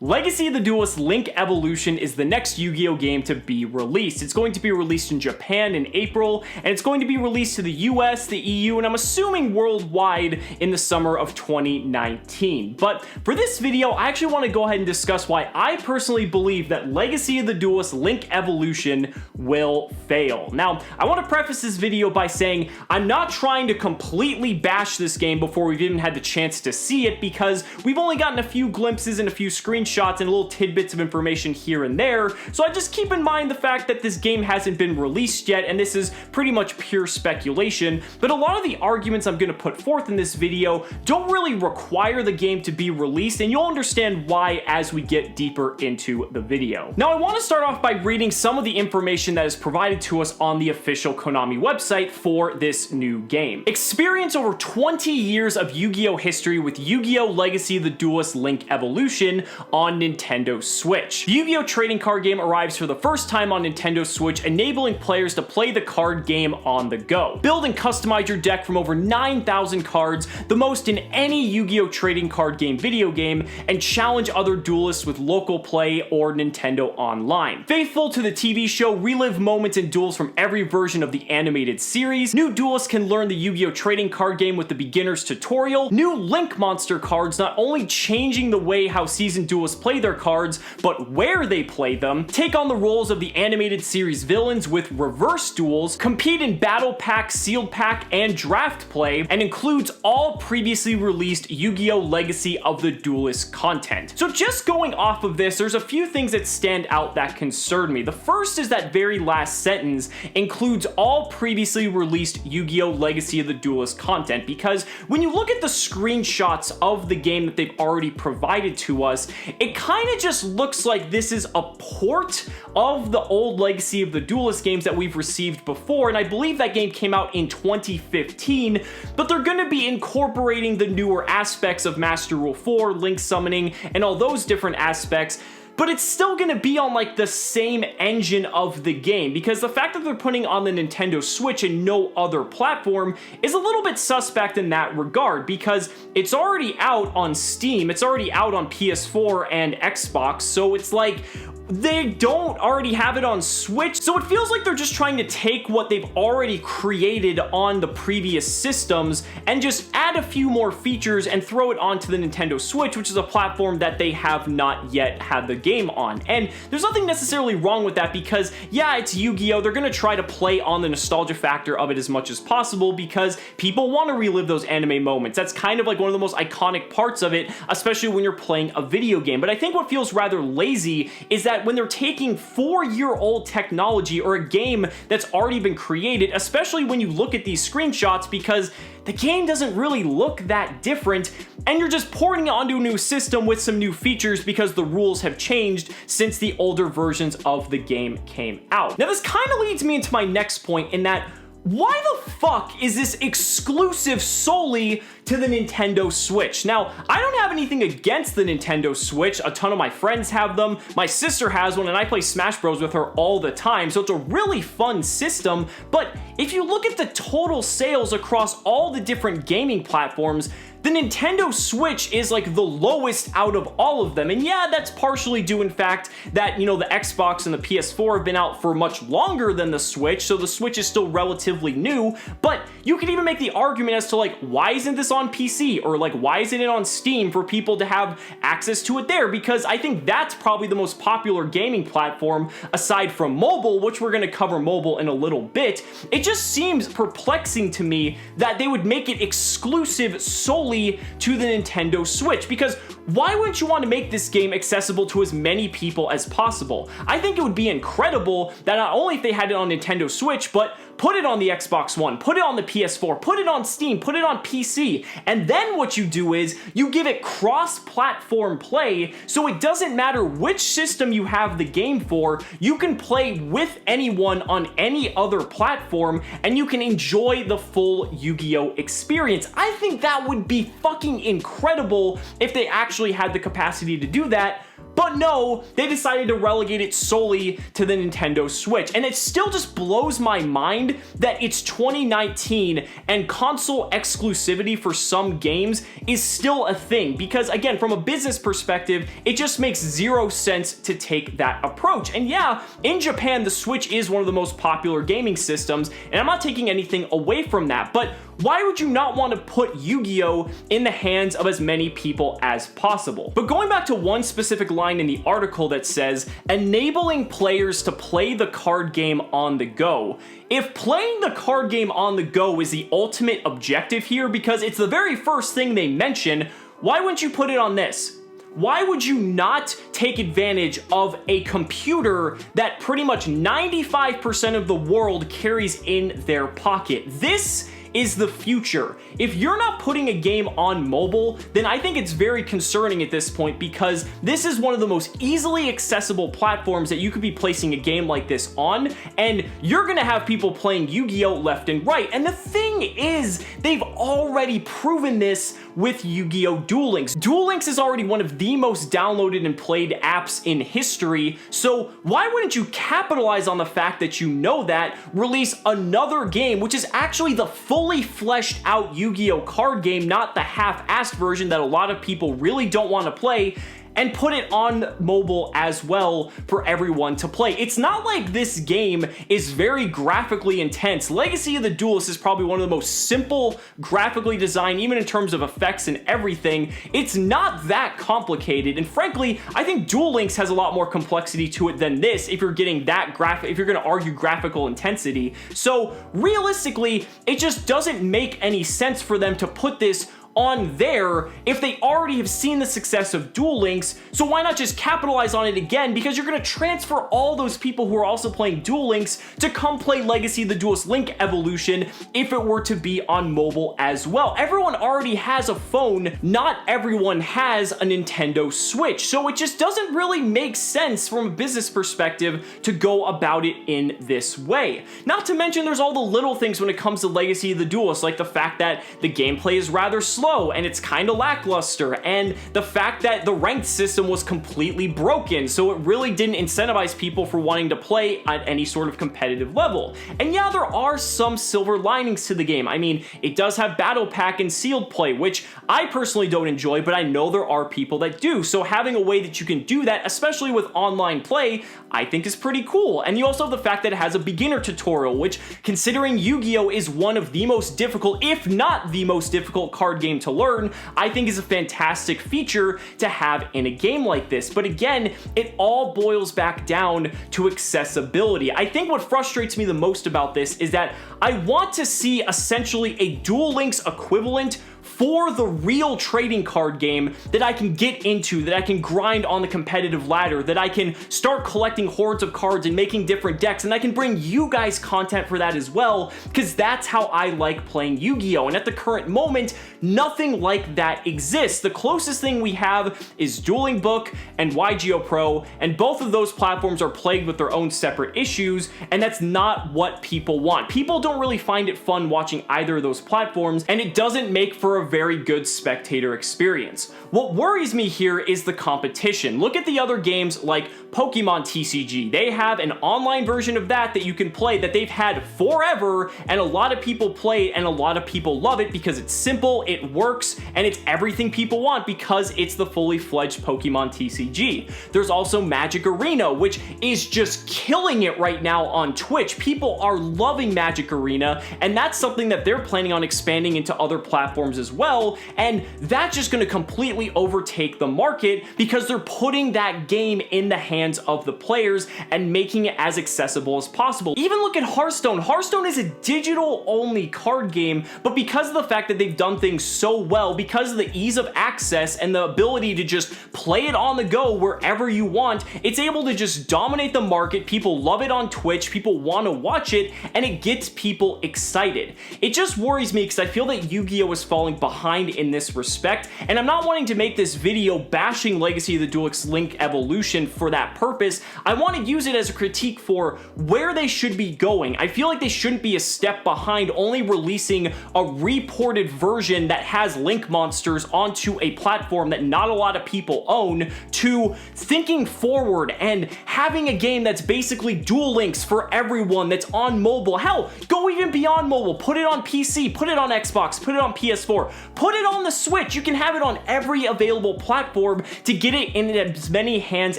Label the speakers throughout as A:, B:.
A: Legacy of the Duelist Link Evolution is the next Yu-Gi-Oh game to be released. It's going to be released in Japan in April, and it's going to be released to the US, the EU, and I'm assuming worldwide in the summer of 2019. But for this video, I actually want to go ahead and discuss why I personally believe that Legacy of the Duelist Link Evolution will fail. Now, I want to preface this video by saying I'm not trying to completely bash this game before we've even had the chance to see it, because we've only gotten a few glimpses and a few screenshots and little tidbits of information here and there, so I just keep in mind the fact that this game hasn't been released yet and this is pretty much pure speculation. But a lot of the arguments I'm going to put forth in this video don't really require the game to be released, and you'll understand why as we get deeper into the video. Now, I want to start off by reading some of the information that is provided to us on the official Konami website for this new game. Experience over 20 years of Yu-Gi-Oh history with Yu-Gi-Oh! Legacy of the Duelist Link Evolution on Nintendo Switch. The Yu-Gi-Oh! Trading card game arrives for the first time on Nintendo Switch, enabling players to play the card game on the go. Build and customize your deck from over 9,000 cards, the most in any Yu-Gi-Oh! Trading card game video game, and challenge other duelists with local play or Nintendo Online. Faithful to the TV show, relive moments and duels from every version of the animated series. New duelists can learn the Yu-Gi-Oh! Trading card game with the beginner's tutorial. New Link Monster cards, not only changing the way how seasoned duelists play their cards, but where they play them. Take on the roles of the animated series villains with reverse duels. Compete in battle pack, sealed pack, and draft play, and includes all previously released Yu-Gi-Oh! Legacy of the Duelist content. So just going off of this, there's a few things that stand out that concern me. The first is that very last sentence, includes all previously released Yu-Gi-Oh! Legacy of the Duelist content, because when you look at the screenshots of the game that they've already provided to us, it kind of just looks like this is a port of the old Legacy of the Duelist games that we've received before, and I believe that game came out in 2015, but they're going to be incorporating the newer aspects of Master Rule 4, Link Summoning, and all those different aspects. But it's still going to be on like the same engine of the game, because the fact that they're putting on the Nintendo Switch and no other platform is a little bit suspect in that regard, because it's already out on Steam, it's already out on PS4 and Xbox, so it's like they don't already have it on Switch, so it feels like they're just trying to take what they've already created on the previous systems and just add a few more features and throw it onto the Nintendo Switch, which is a platform that they have not yet had the game on. And there's nothing necessarily wrong with that, because yeah, it's Yu-Gi-Oh! They're gonna try to play on the nostalgia factor of it as much as possible, because people want to relive those anime moments. That's kind of like one of the most iconic parts of it, especially when you're playing a video game. But I think what feels rather lazy is that when they're taking 4-year-old technology or a game that's already been created, especially when you look at these screenshots, because the game doesn't really look that different, and you're just porting it onto a new system with some new features because the rules have changed since the older versions of the game came out. Now, this kind of leads me into my next point, in that why the fuck is this exclusive solely to the Nintendo Switch? Now, I don't have anything against the Nintendo Switch. A ton of my friends have them. My sister has one, and I play Smash Bros with her all the time, so it's a really fun system. But if you look at the total sales across all the different gaming platforms, the Nintendo Switch is like the lowest out of all of them. And yeah, that's partially due in fact that, you know, the Xbox and the PS4 have been out for much longer than the Switch, so the Switch is still relatively new. But you could even make the argument as to like, why isn't this on PC? Or like, why isn't it on Steam for people to have access to it there? Because I think that's probably the most popular gaming platform aside from mobile, which we're gonna cover mobile in a little bit. It just seems perplexing to me that they would make it exclusive solely to the Nintendo Switch, because why wouldn't you want to make this game accessible to as many people as possible? I think it would be incredible that not only if they had it on Nintendo Switch, but put it on the Xbox One, put it on the PS4, put it on Steam, put it on PC, and then what you do is you give it cross-platform play, so it doesn't matter which system you have the game for, you can play with anyone on any other platform, and you can enjoy the full Yu-Gi-Oh! Experience. I think that would be fucking incredible if they actually had the capacity to do that. But no, they decided to relegate it solely to the Nintendo Switch. And it still just blows my mind that it's 2019 and console exclusivity for some games is still a thing. Because again, from a business perspective, it just makes zero sense to take that approach. And yeah, in Japan, the Switch is one of the most popular gaming systems, and I'm not taking anything away from that. But why would you not want to put Yu-Gi-Oh! In the hands of as many people as possible? But going back to one specific line in the article that says, enabling players to play the card game on the go. If playing the card game on the go is the ultimate objective here, because it's the very first thing they mention, why wouldn't you put it on this? Why would you not take advantage of a computer that pretty much 95% of the world carries in their pocket? This is the future. If you're not putting a game on mobile, then I think it's very concerning at this point, because this is one of the most easily accessible platforms that you could be placing a game like this on, and you're gonna have people playing Yu-Gi-Oh! Left and right. And the thing is, they've already proven this with Yu-Gi-Oh! Duel Links. Duel Links is already one of the most downloaded and played apps in history, so why wouldn't you capitalize on the fact that you know that, release another game, which is actually the fully fleshed out Yu-Gi-Oh! Card game, not the half-assed version that a lot of people really don't want to play, and put it on mobile as well for everyone to play. It's not like this game is very graphically intense. Legacy of the Duelist is probably one of the most simple graphically designed, even in terms of effects and everything. It's not that complicated, and frankly, I think Duel Links has a lot more complexity to it than this if you're getting that graphic, if you're gonna argue graphical intensity. So realistically, it just doesn't make any sense for them to put this on there if they already have seen the success of Duel Links. So why not just capitalize on it again? Because you're going to transfer all those people who are also playing Duel Links to come play Legacy of the Duelist Link Evolution if it were to be on mobile as well. Everyone already has a phone, not everyone has a Nintendo Switch, so it just doesn't really make sense from a business perspective to go about it in this way. Not to mention there's all the little things when it comes to Legacy of the Duelist, like the fact that the gameplay is rather slow and it's kind of lackluster, and the fact that the ranked system was completely broken, so it really didn't incentivize people for wanting to play at any sort of competitive level. And yeah, there are some silver linings to the game. I mean, it does have Battle Pack and Sealed Play, which I personally don't enjoy, but I know there are people that do, so having a way that you can do that, especially with online play, I think is pretty cool. And you also have the fact that it has a beginner tutorial, which, considering Yu-Gi-Oh! Is one of the most difficult, if not the most difficult card game to learn, I think is a fantastic feature to have in a game like this. But again, it all boils back down to accessibility. I think what frustrates me the most about this is that I want to see essentially a Duel Links equivalent for the real trading card game that I can get into, that I can grind on the competitive ladder, that I can start collecting hordes of cards and making different decks, and I can bring you guys content for that as well, because that's how I like playing Yu-Gi-Oh! And at the current moment, nothing like that exists. The closest thing we have is Dueling Book and YGO Pro, and both of those platforms are plagued with their own separate issues, and that's not what people want. People don't really find it fun watching either of those platforms, and it doesn't make for a very good spectator experience. What worries me here is the competition. Look at the other games like Pokemon TCG. They have an online version of that you can play that they've had forever, and a lot of people play it and a lot of people love it because it's simple, it works, and it's everything people want because it's the fully fledged Pokemon TCG. There's also Magic Arena, which is just killing it right now on Twitch. People are loving Magic Arena, and that's something that they're planning on expanding into other platforms as well, and that's just going to completely overtake the market because they're putting that game in the hands of the players and making it as accessible as possible. Even look at Hearthstone. Hearthstone is a digital-only card game, but because of the fact that they've done things so well, because of the ease of access and the ability to just play it on the go wherever you want, it's able to just dominate the market. People love it on Twitch, people want to watch it, and it gets people excited. It just worries me because I feel that Yu-Gi-Oh! Is falling falling behind in this respect, and I'm not wanting to make this video bashing Legacy of the Duelist Link Evolution for that purpose. I want to use it as a critique for where they should be going. I feel like they shouldn't be a step behind only releasing a reported version that has Link monsters onto a platform that not a lot of people own, to thinking forward and having a game that's basically Duel Links for everyone, that's on mobile. Hell, go even beyond mobile. Put it on PC, put it on Xbox, put it on PS4, put it on the Switch. You can have it on every available platform to get it in as many hands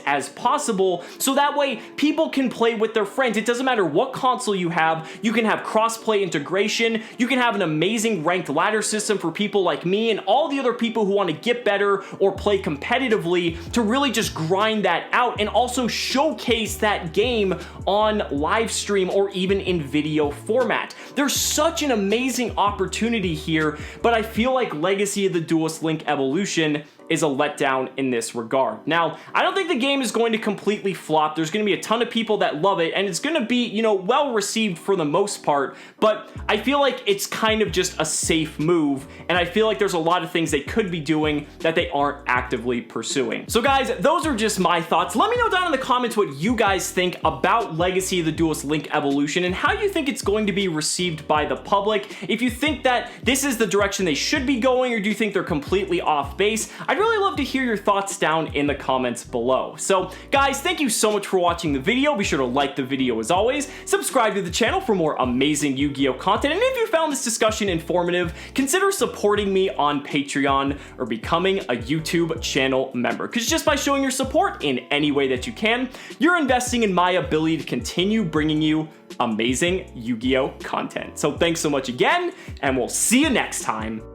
A: as possible, so that way people can play with their friends. It doesn't matter what console you have, you can have cross-play integration, you can have an amazing ranked ladder system for people like me and all the other people who want to get better or play competitively to really just grind that out and also showcase that game on live stream or even in video format. There's such an amazing opportunity here, but I feel like Legacy of the Duelist Link Evolution is a letdown in this regard. Now, I don't think the game is going to completely flop. There's going to be a ton of people that love it, and it's going to be, you know, well received for the most part, but I feel like it's kind of just a safe move, and I feel like there's a lot of things they could be doing that they aren't actively pursuing. So guys, those are just my thoughts. Let me know down in the comments what you guys think about Legacy of the Duelist Link Evolution and how you think it's going to be received by the public. If you think that this is the direction they should be going, or do you think they're completely off base, I'd really love to hear your thoughts down in the comments below. So guys, thank you so much for watching the video. Be sure to like the video as always, subscribe to the channel for more amazing Yu-Gi-Oh content, and if you found this discussion informative, consider supporting me on Patreon or becoming a YouTube channel member, because just by showing your support in any way that you can, you're investing in my ability to continue bringing you amazing Yu-Gi-Oh content. So thanks so much again, and we'll see you next time.